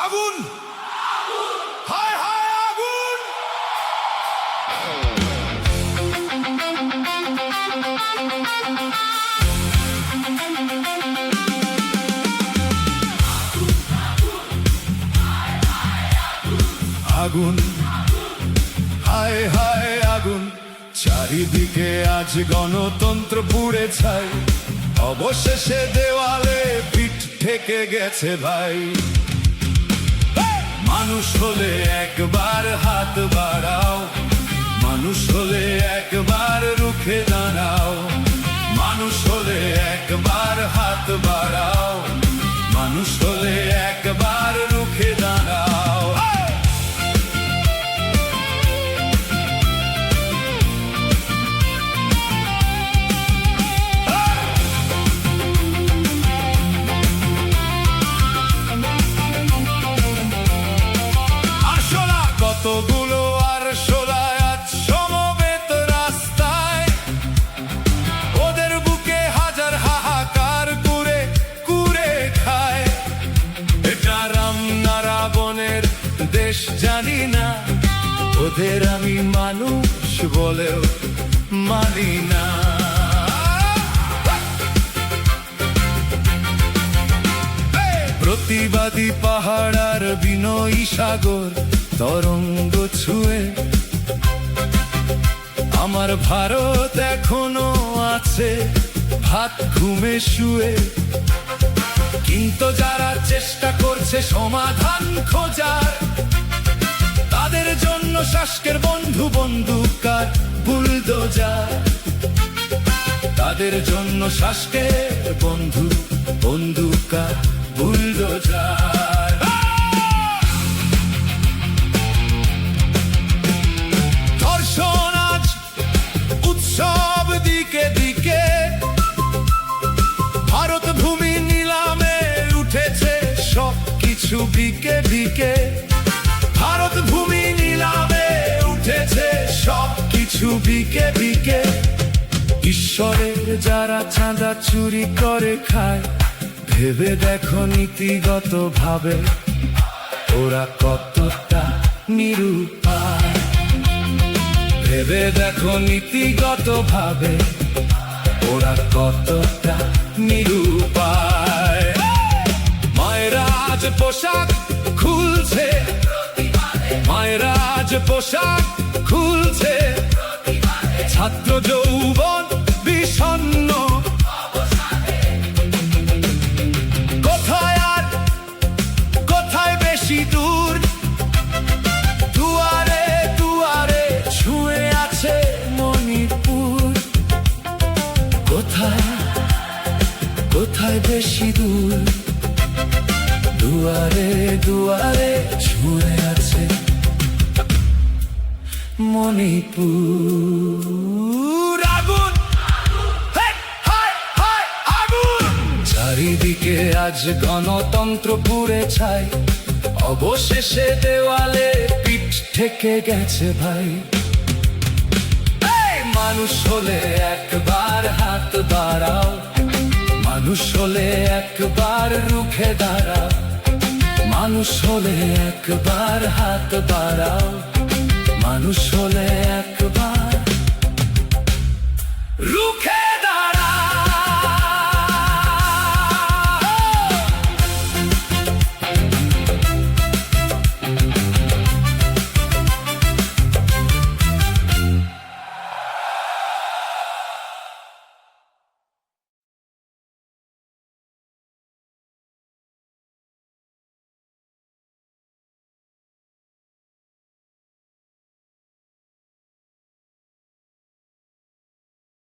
আগুন, হায় হায় আগুন। আগুন, হায় হায় আগুন। চারিদিকে আজ গণতন্ত্র পুড়ে ছাই, অবশেষে দেওয়ালে পিঠ ঠেকে গেছে ভাই। মানুষ হলে একবার হাত বাড়াও, মানুষ হলে একবার রুখে দাঁড়াও। মানুষ হলে একবার হাত বাড়াও, মানুষ হলে একবার রুখে দাঁড়াও। কতগুলো আর শোলায় আজ সমবেত রাস্তায়, ওদের বুকে হাজার হাহাকার কুরে কুরে খায়। এটা রাম না রাবণের দেশ জানি না, ওদের আমি মানুষ বলেও মানি না। প্রতিবাদী পাহাড় আর বিনয়ী সাগর তরঙ্গ ছুঁয়ে আমার ভারত এখনো আছে ভাত ঘুমে শুয়ে। কিন্তু যারা চেষ্টা করছে সমাধান খোঁজার, তাদের জন্য শাসকের বন্ধু বন্দুকার বুলডোজার। তাদের জন্য শাসকের বন্ধু বন্দুকার বুলডোজার। ধর্ষণ আজ উৎসব দিকে দিকে, ভারত ভূমি নিলামে উঠেছে সব কিছু বিকে বিকে। ভারত ভূমি নিলামে উঠেছে সব কিছু বিকে বিকে। ঈশ্বরের যারা চাঁদা চুরি করে খায়, ভেবে দেখো নীতিগত ভাবে ওরা কতটা নিরুপায়। ভেবে দেখো নীতিগত ভাবে ওরা কতটা নিরুপায়। মায়েরা আজ পোশাক খুলছে, মায়েরা আজ পোশাক খুলছে। ছাত্র যৌবন বিষণ্ণ, কোথায় আর কোথায় বেশি দূর। দুয়ারে দুয়ারে ছুঁয়ে আছে মণিপুর। কোথায় কোথায় বেশি দূর। দুয়ারে দুয়ারে ছুঁয়ে আছে মণিপুর। আগুন, হায় হায় আগুন। চারিদিকে আজ গণতন্ত্র পুড়ে ছাই, অবশেষে দেওয়ালে পিঠ ঠেকে গেছে ভাই। মানুষ হলে একবার হাত বাড়াও, মানুষ হলে একবার রুখে দাঁড়াও। মানুষ হলে একবার হাত বাড়াও, মানুষ হলে একবার রুখে